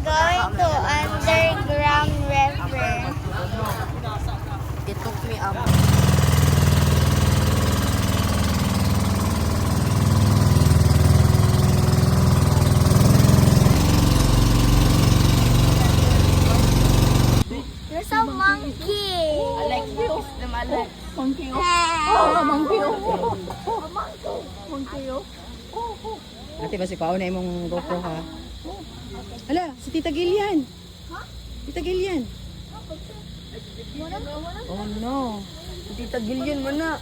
going to underground river. It took me There's a monkey. I like pills. Them I like. Monkey. Ate ba si Pao na imong GoPro ha? Ala, si Tita Gillian. Tita Gillian. Oh no. Tita Gillian mo na.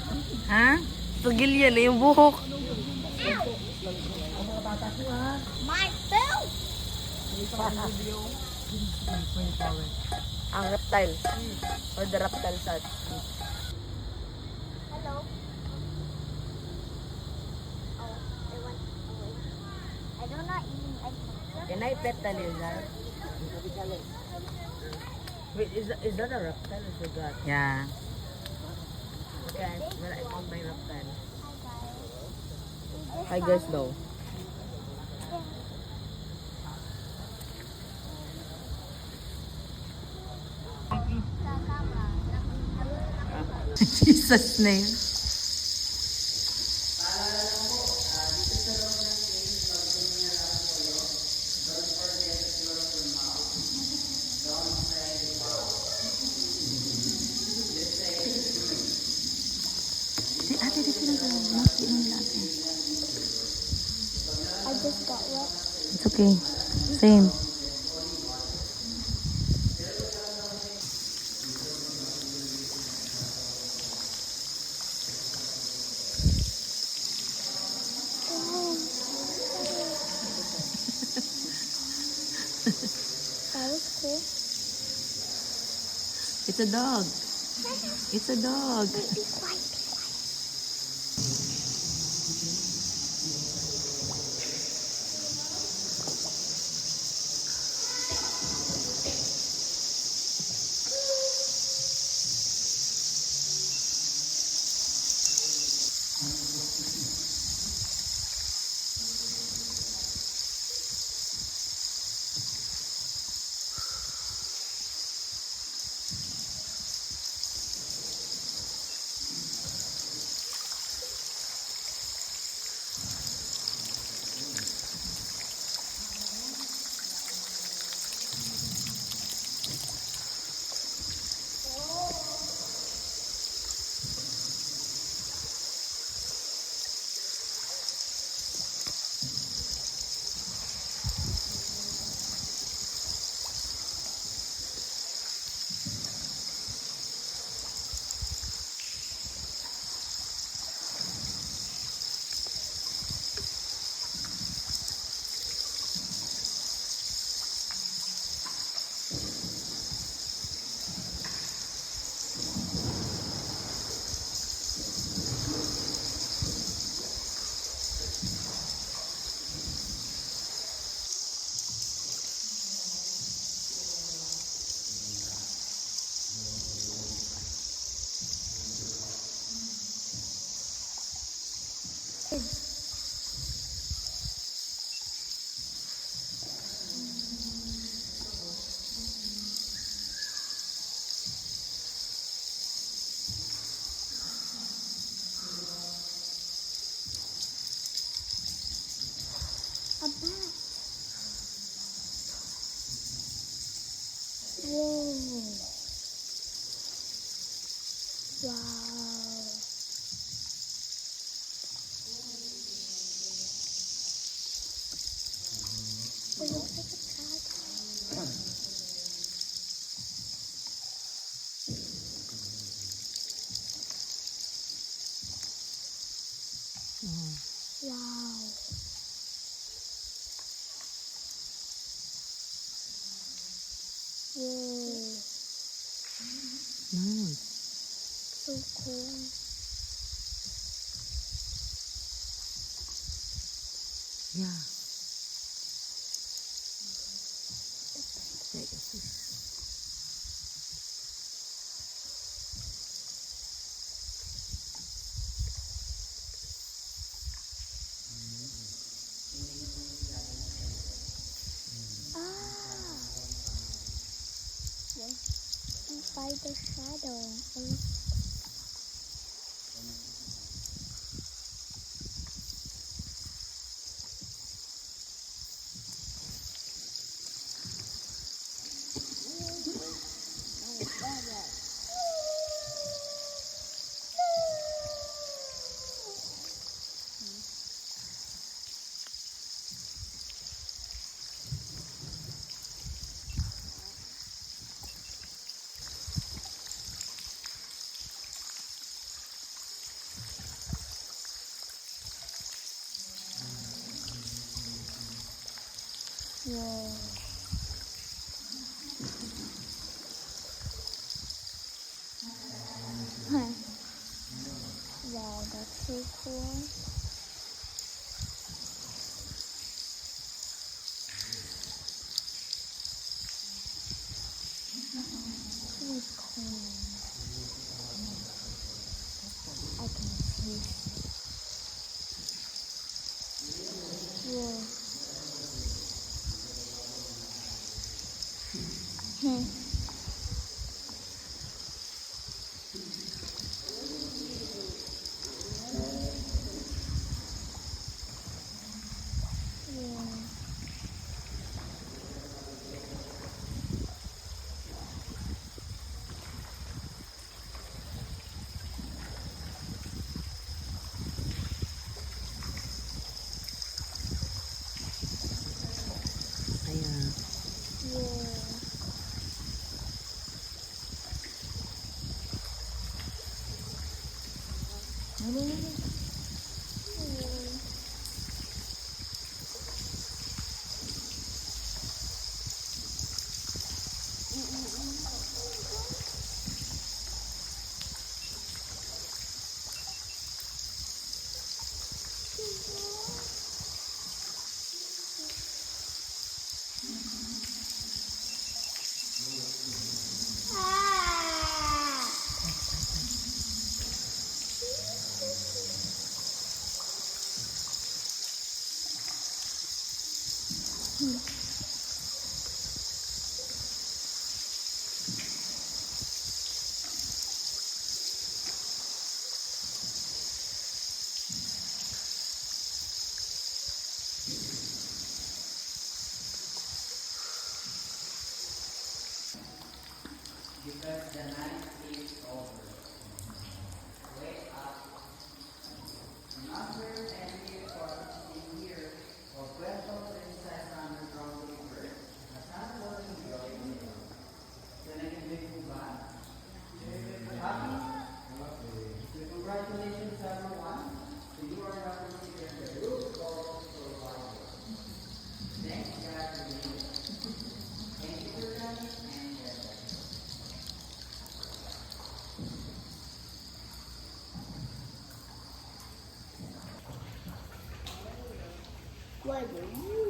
Ha? Tita Gillian na yung buhok. My food. Ang reptile. Or the reptile side. Hello. Oh, I want. Oh, wait. I do not eat. Can I pet the lizard? Wait, is that a reptile or is that? Yeah. Okay, well, I found my reptile. Hi guys daw. Jesus name. I just got wet. It's okay. Same. That was cool. It's a dog. It's a dog. Be quiet. A bat. Whoa. Wow. It looks like a cat. Wow. Whoa. Nice. So cool. Yeah. Ah. by the shadow. Whoa. Huh. Wow, that's so cool. Sweet corn. I can taste it. Whoa. Yeah. Ayan. Yeah. Because the night is over. Wake up. Another 10 years for the year of Puerto Princesa Underground River. Kasama ko rin yung so, nag-ibig po ba? Happy? So, congratulations everyone. So, you are now considered the root of survival. Thanks God for being here. Thank you for coming and What?